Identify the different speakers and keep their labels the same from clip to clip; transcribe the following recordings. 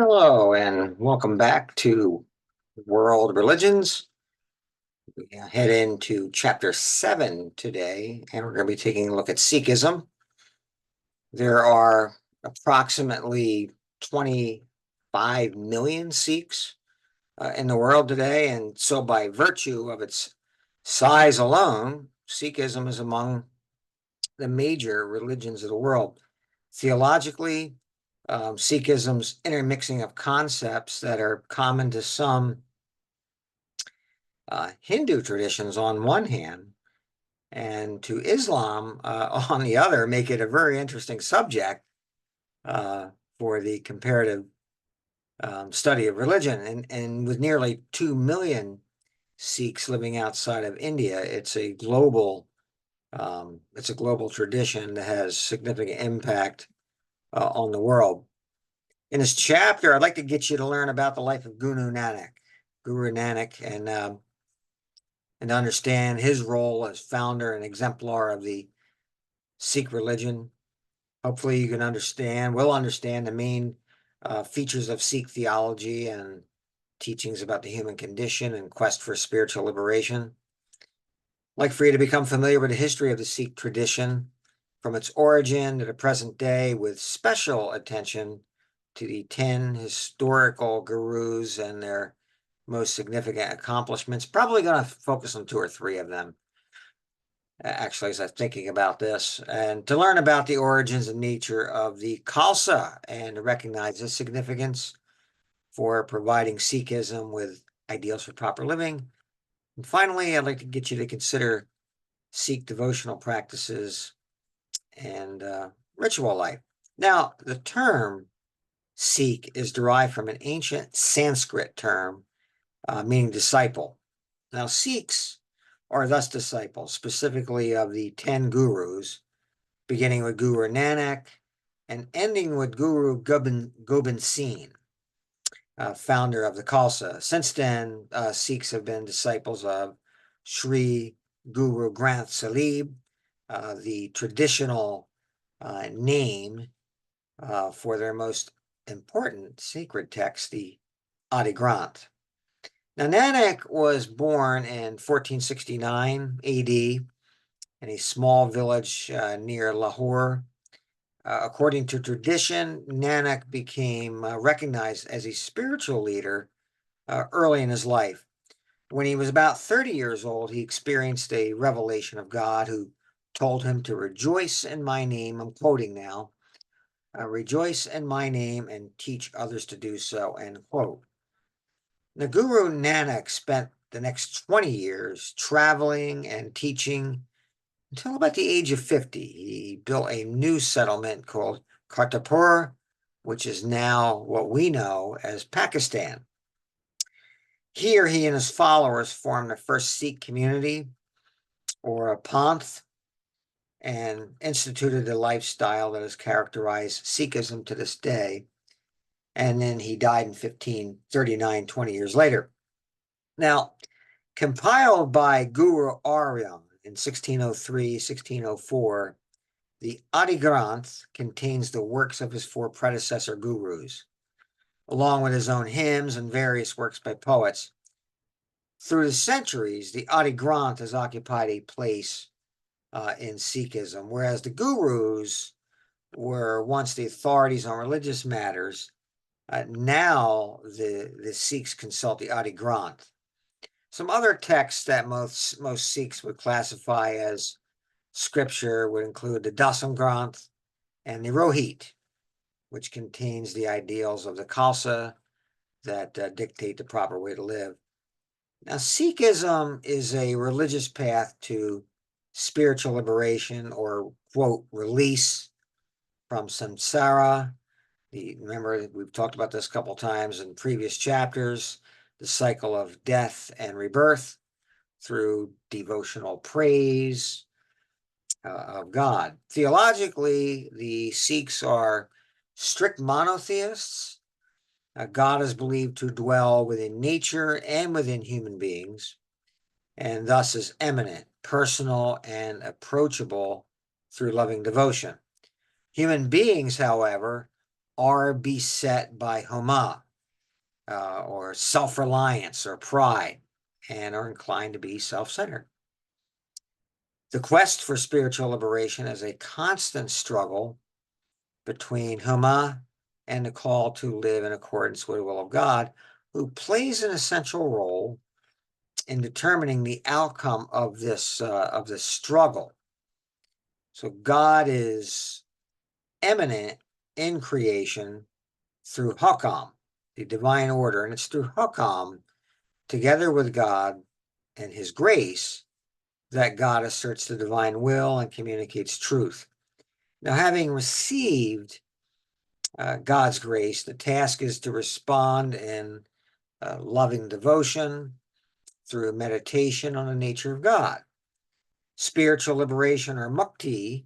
Speaker 1: Hello, and welcome back to World Religions. We head into chapter 7 today, and we're going to be taking a look at Sikhism. There are approximately 25 million Sikhs in the world today, and so by virtue of its size alone, Sikhism is among the major religions of the world. Theologically, Sikhism's intermixing of concepts that are common to some Hindu traditions on one hand, and to Islam on the other, make it a very interesting subject for the comparative study of religion. And with nearly 2 million Sikhs living outside of India, it's a global tradition that has significant impact on the world. In this chapter, I'd like to get you to learn about the life of Guru Nanak, and understand his role as founder and exemplar of the Sikh religion. Hopefully you can will understand the main features of Sikh theology and teachings about the human condition and quest for spiritual liberation. I'd like for you to become familiar with the history of the Sikh tradition from its origin to the present day, with special attention to the 10 historical gurus and their most significant accomplishments. Probably going to focus on 2 or 3 of them, actually, as I'm thinking about this, and to learn about the origins and nature of the Khalsa and to recognize its significance for providing Sikhism with ideals for proper living. And finally, I'd like to get you to consider Sikh devotional practices and ritual life. Now, the term Sikh is derived from an ancient Sanskrit term meaning disciple. Now, Sikhs are thus disciples, specifically of the 10 gurus, beginning with Guru Nanak and ending with Guru Gobind Singh, founder of the Khalsa. Since then, Sikhs have been disciples of Sri Guru Granth Sahib, the traditional name for their most important sacred text, the Adi Granth. Now, Nanak was born in 1469 AD in a small village near Lahore. According to tradition, Nanak became recognized as a spiritual leader early in his life. When he was about 30 years old, he experienced a revelation of God who told him to rejoice in my name. I'm quoting now, rejoice in my name and teach others to do so, end quote. Now, Guru Nanak spent the next 20 years traveling and teaching until about the age of 50. He built a new settlement called Kartarpur, which is now what we know as Pakistan. Here, he and his followers formed the first Sikh community, or a panth, and instituted a lifestyle that has characterized Sikhism to this day. And then he died in 1539, 20 years later. Now, compiled by Guru Arjan in 1603, 1604, the Adi Granth contains the works of his 4 predecessor gurus, along with his own hymns and various works by poets. Through the centuries, the Adi Granth has occupied a place in Sikhism, whereas the gurus were once the authorities on religious matters. Now the Sikhs consult the Adi Granth. Some other texts that most Sikhs would classify as scripture would include the Dasam Granth and the Rohit, which contains the ideals of the Khalsa that dictate the proper way to live. Now, Sikhism is a religious path to spiritual liberation, or, quote, release from samsara. Remember, we've talked about this a couple times in previous chapters, the cycle of death and rebirth through devotional praise of God. Theologically, the Sikhs are strict monotheists. God is believed to dwell within nature and within human beings, and thus is eminent, personal, and approachable through loving devotion. Human beings, however, are beset by homa, or self-reliance or pride, and are inclined to be self-centered. The quest for spiritual liberation is a constant struggle between homa and the call to live in accordance with the will of God, who plays an essential role in determining the outcome of this struggle. So God is eminent in creation through hukam, the divine order, and it's through hukam, together with God and his grace, that God asserts the divine will and communicates truth. Now, having received God's grace, the task is to respond in loving devotion through meditation on the nature of God. Spiritual liberation, or mukti,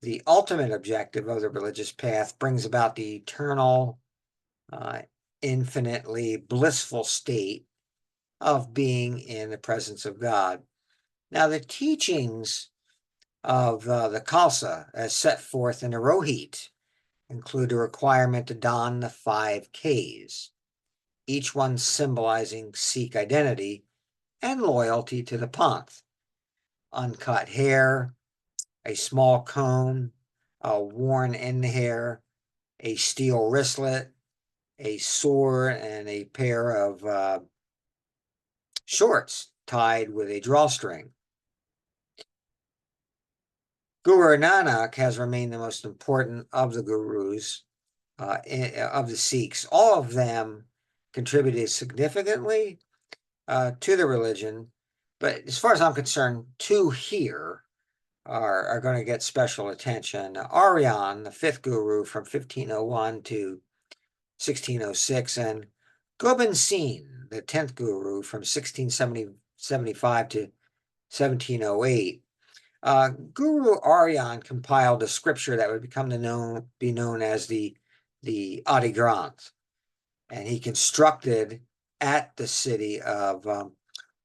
Speaker 1: the ultimate objective of the religious path, brings about the eternal, infinitely blissful state of being in the presence of God. Now, the teachings of the Khalsa, as set forth in the Rohit, include a requirement to don the 5 Ks, each one symbolizing Sikh identity and loyalty to the Panth. Uncut hair, a small comb worn in the hair, a steel wristlet, a sword, and a pair of shorts tied with a drawstring. Guru Nanak has remained the most important of the gurus, of the Sikhs. All of them contributed significantly to the religion, but as far as I'm concerned, 2 here are going to get special attention. Arjan, the 5th guru from 1501 to 1606, and Gobind Singh, the 10th guru from 1675 to 1708. Guru Arjan compiled a scripture that would be known as the Adi Granth, and he constructed at the city of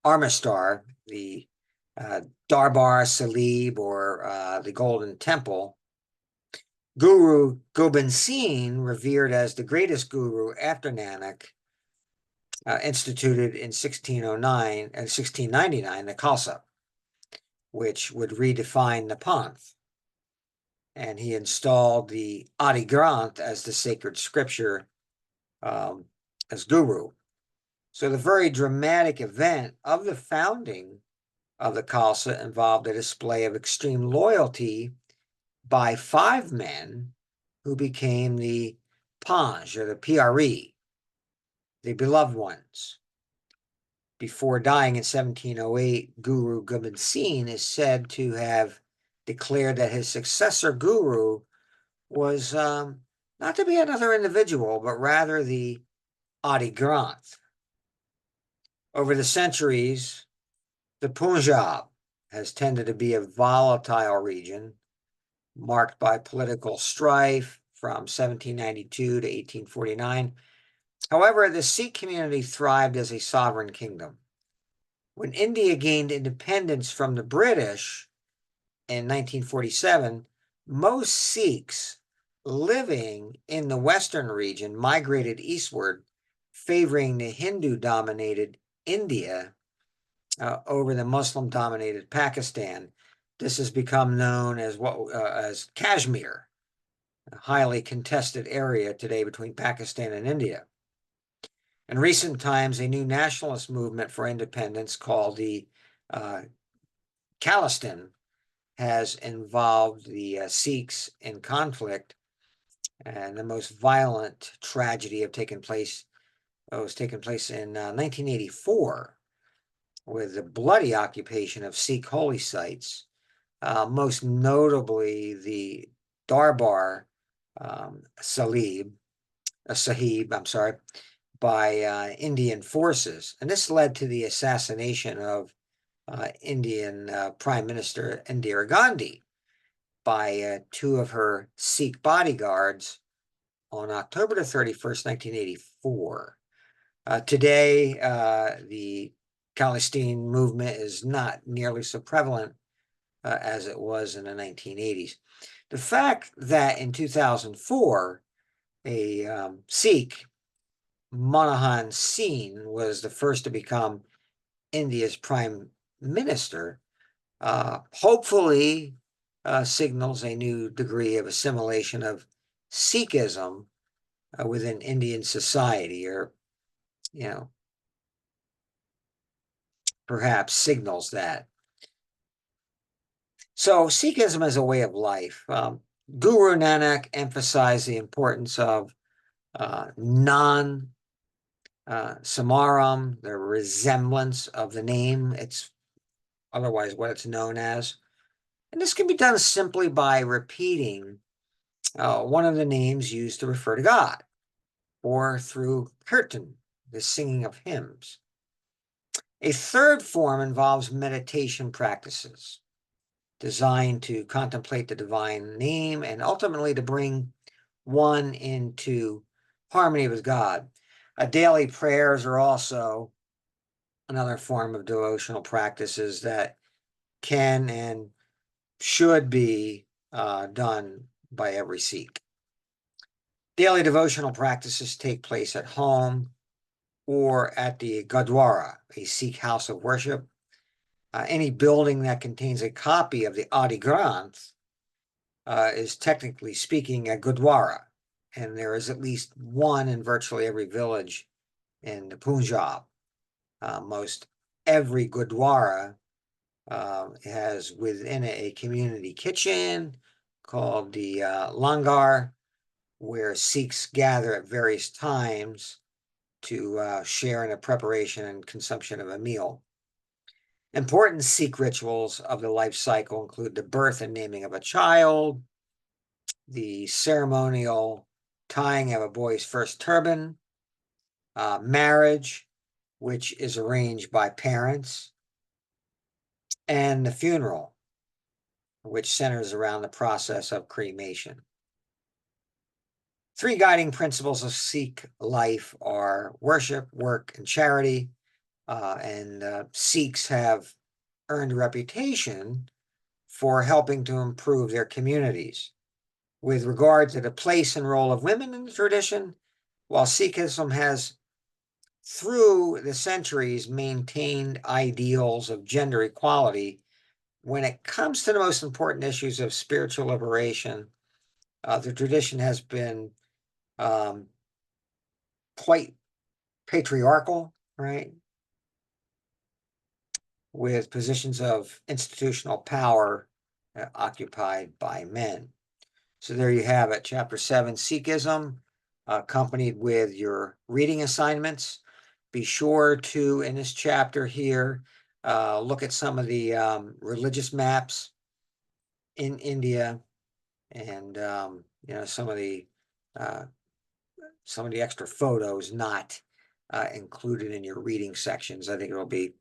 Speaker 1: Amritsar the Darbar Salib, or the Golden Temple. Guru Gobind Singh, revered as the greatest guru after Nanak, instituted in 1609 and 1699 the Khalsa, which would redefine the Panth. And he installed the Adi Granth as the sacred scripture as guru. So the very dramatic event of the founding of the Khalsa involved a display of extreme loyalty by 5 men who became the Panj, or the PRE, the beloved ones. Before dying in 1708, Guru Gobind Singh is said to have declared that his successor guru was not to be another individual, but rather the Adi Granth. Over the centuries, the Punjab has tended to be a volatile region, marked by political strife from 1792 to 1849. However, the Sikh community thrived as a sovereign kingdom. When India gained independence from the British in 1947, most Sikhs living in the western region migrated eastward, favoring the Hindu-dominated India over the Muslim-dominated Pakistan. This has become known as as Kashmir, a highly contested area today between Pakistan and India. In recent times, a new nationalist movement for independence called the Khalistan has involved the Sikhs in conflict, and the most violent tragedy was taking place in 1984, with the bloody occupation of Sikh holy sites, most notably the Darbar Sahib, by Indian forces. And this led to the assassination of Indian Prime Minister Indira Gandhi by 2 of her Sikh bodyguards on October 31st, 1984. Today, the Khalistan movement is not nearly so prevalent as it was in the 1980s. The fact that in 2004, a Sikh, Manmohan Singh, was the first to become India's prime minister, hopefully signals a new degree of assimilation of Sikhism within Indian society, or, perhaps signals that. So Sikhism is a way of life. Guru Nanak emphasized the importance of non samaram, the resemblance of the name. It's otherwise what it's known as. And this can be done simply by repeating one of the names used to refer to God, or through kirtan, the singing of hymns. A third form involves meditation practices designed to contemplate the divine name and ultimately to bring one into harmony with God. Daily prayers are also another form of devotional practices that can and should be done by every Sikh. Daily devotional practices take place at home or at the Gurdwara, a Sikh house of worship. Any building that contains a copy of the Adi Granth is technically speaking a Gurdwara, and there is at least one in virtually every village in the Punjab. Most every Gurdwara has within it a community kitchen called the Langar, where Sikhs gather at various times to share in the preparation and consumption of a meal. Important Sikh rituals of the life cycle include the birth and naming of a child, the ceremonial tying of a boy's first turban, marriage, which is arranged by parents, and the funeral, which centers around the process of cremation. Three guiding principles of Sikh life are worship, work, and charity. And Sikhs have earned a reputation for helping to improve their communities. With regard to the place and role of women in the tradition, while Sikhism has, through the centuries, maintained ideals of gender equality, when it comes to the most important issues of spiritual liberation, the tradition has been quite patriarchal, right? With positions of institutional power occupied by men. So there you have it, Chapter 7, Sikhism, accompanied with your reading assignments. Be sure to, in this chapter here, look at some of the religious maps in India, and some of the extra photos not included in your reading sections. I think it'll be,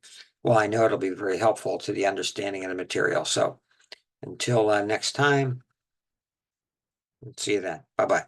Speaker 1: well, I know it'll be very helpful to the understanding of the material. So until next time, see you then. Bye-bye.